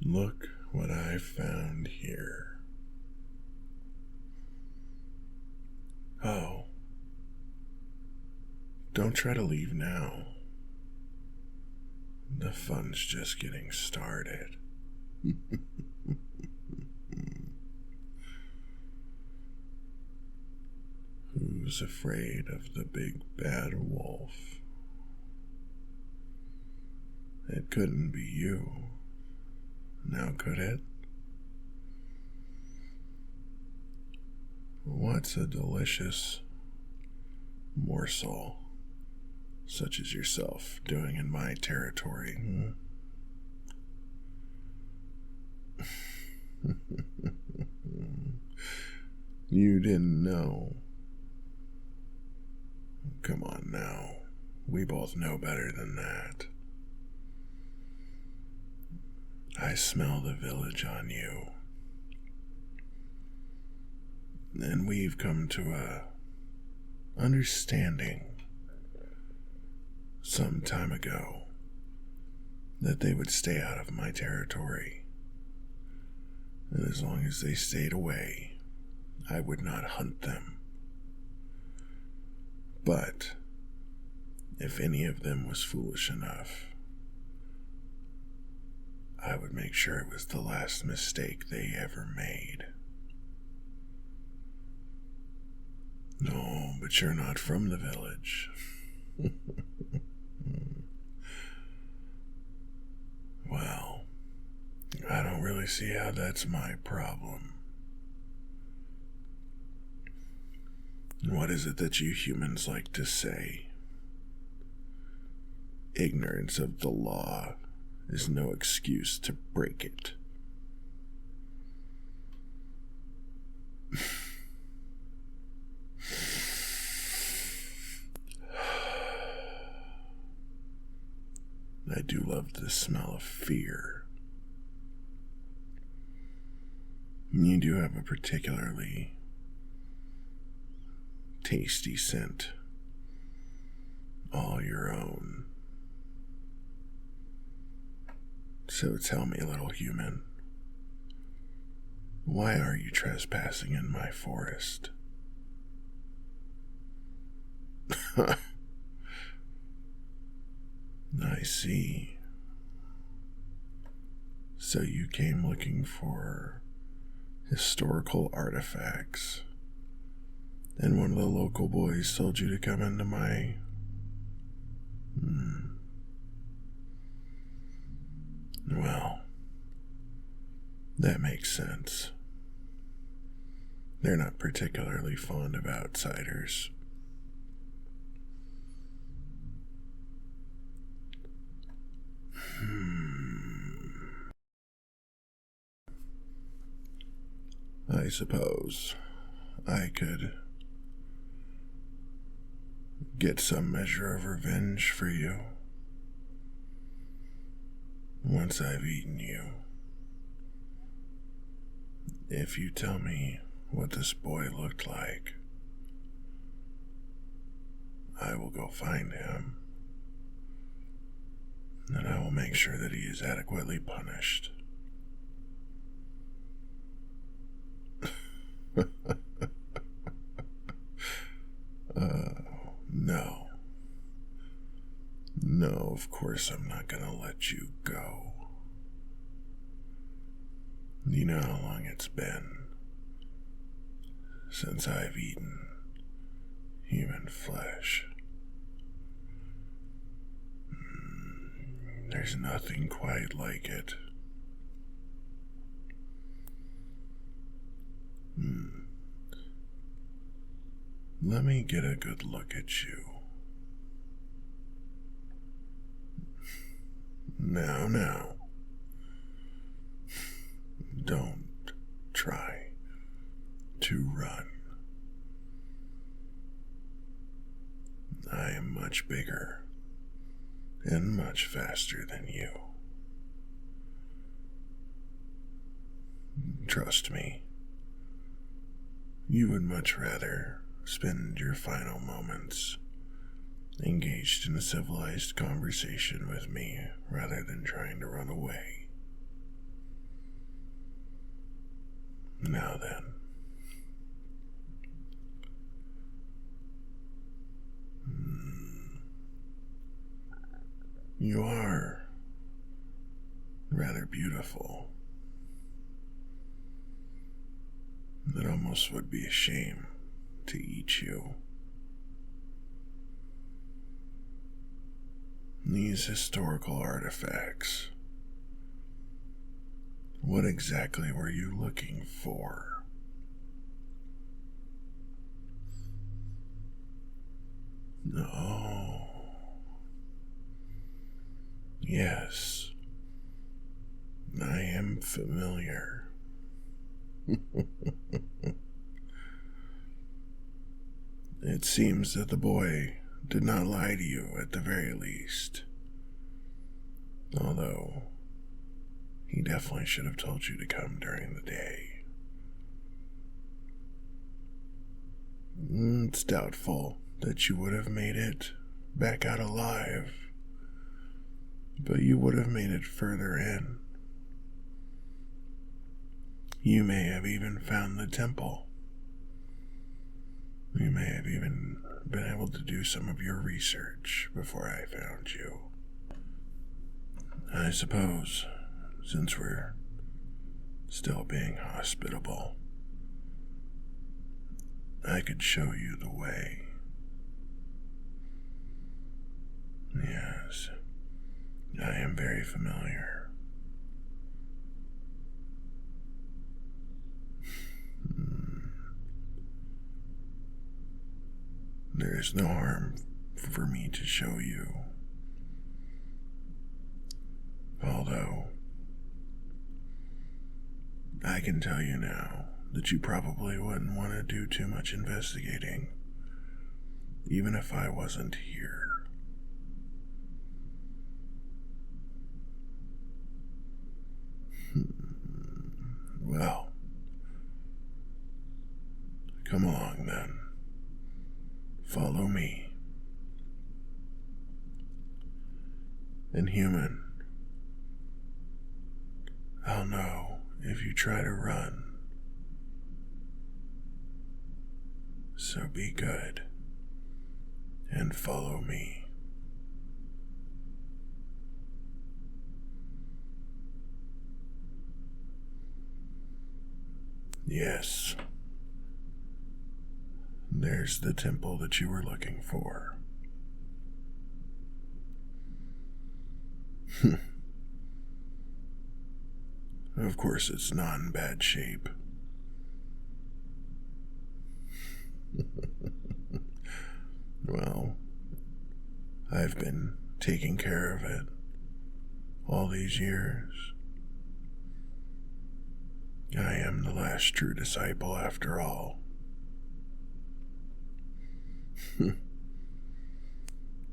Look what I found here. Oh, don't try to leave now. The fun's just getting started. Who's afraid of the big bad wolf? It couldn't be you. Now could it? What's a delicious morsel such as yourself doing in my territory? You didn't know. Come on now. We both know better than that. I smell the village on you. And we've come to a understanding some time ago that they would stay out of my territory. And as long as they stayed away, I would not hunt them. But if any of them was foolish enough, I would make sure it was the last mistake they ever made. No, but you're not from the village. Well, I don't really see how that's my problem. What is it that you humans like to say? Ignorance of the law is no excuse to break it. I do love the smell of fear. You do have a particularly tasty scent, all your own. So tell me, little human, why are you trespassing in my forest? I see. So you came looking for historical artifacts, and one of the local boys told you to come into my... Well, that makes sense. They're not particularly fond of outsiders. I suppose I could get some measure of revenge for you once I've eaten you. If you tell me what this boy looked like, I will go find him, and I will make sure that he is adequately punished. No. No, of course I'm not gonna let you go. You know how long it's been since I've eaten human flesh. There's nothing quite like it. Let me get a good look at you. Now. Don't try to run. I am much bigger and much faster than you. Trust me, you would much rather spend your final moments engaged in a civilized conversation with me rather than trying to run away. Now then, you are rather beautiful. It almost would be a shame to eat you. These historical artifacts, what exactly were you looking for? Oh, yes, I am familiar. It seems that the boy did not lie to you at the very least. Although, he definitely should have told you to come during the day. It's doubtful that you would have made it back out alive, but you would have made it further in. You may have even found the temple. You may have even been able to do some of your research before I found you. I suppose, since we're still being hospitable, I could show you the way. Yes, I am very familiar. There is no harm for me to show you. Although, I can tell you now that you probably wouldn't want to do too much investigating, even if I wasn't here. Well, come along then. Follow me. And human, I'll know if you try to run. So be good and follow me. Yes. There's the temple that you were looking for. Of course, it's not in bad shape. Well, I've been taking care of it all these years. I am the last true disciple after all.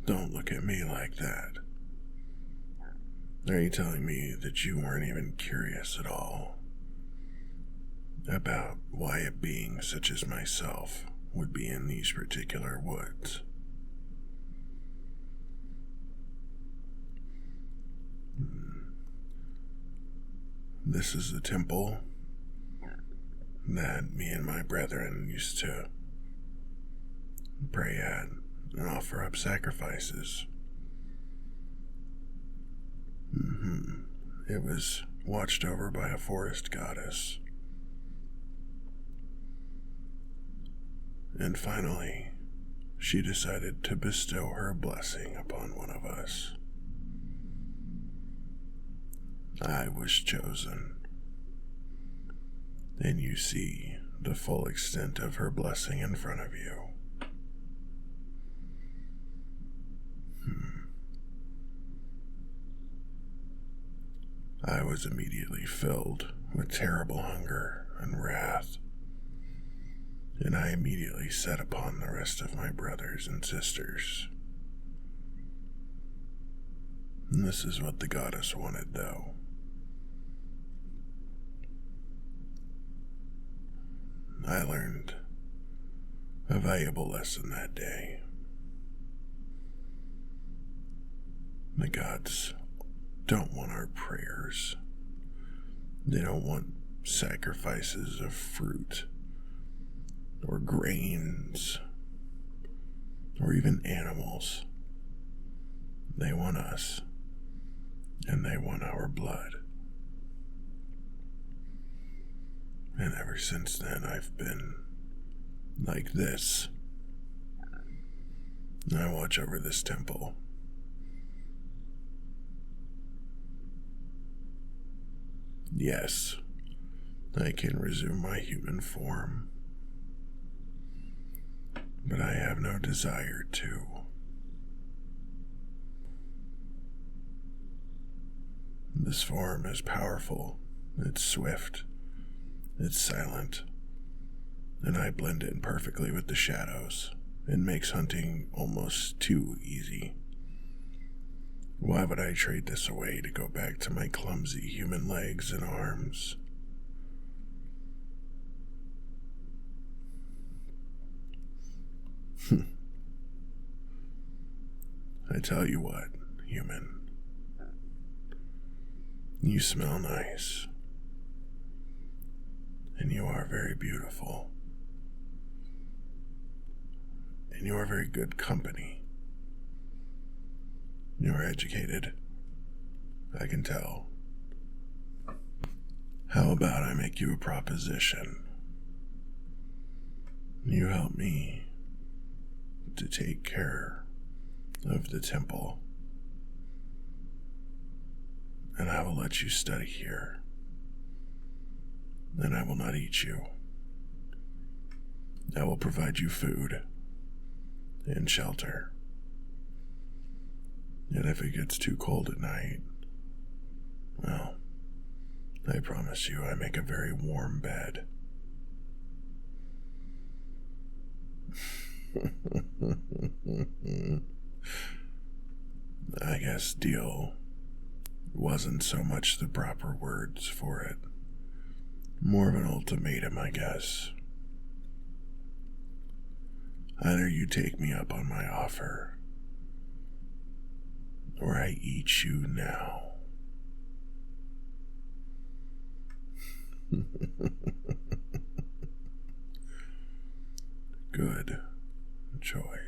Don't look at me like that. Are you telling me that you weren't even curious at all about why a being such as myself would be in these particular woods? This is the temple that me and my brethren used to pray at and offer up sacrifices. It was watched over by a forest goddess. And finally, she decided to bestow her blessing upon one of us. I was chosen. And you see the full extent of her blessing in front of you. I was immediately filled with terrible hunger and wrath, and I immediately set upon the rest of my brothers and sisters. And this is what the goddess wanted, though. I learned a valuable lesson that day. The gods don't want our prayers. They don't want sacrifices of fruit or grains or even animals. They want us, and they want our blood. And ever since then, I've been like this. I watch over this temple. Yes, I can resume my human form, but I have no desire to. This form is powerful, it's swift, it's silent, and I blend in perfectly with the shadows. It makes hunting almost too easy. Why would I trade this away to go back to my clumsy human legs and arms? I tell you what, human. You smell nice. And you are very beautiful. And you are very good company. You are educated. I can tell. How about I make you a proposition? You help me to take care of the temple, and I will let you study here, and I will not eat you. I will provide you food and shelter. And if it gets too cold at night, well, I promise you I make a very warm bed. I guess deal wasn't so much the proper words for it. More of an ultimatum, I guess. Either you take me up on my offer, or I eat you now. Good choice.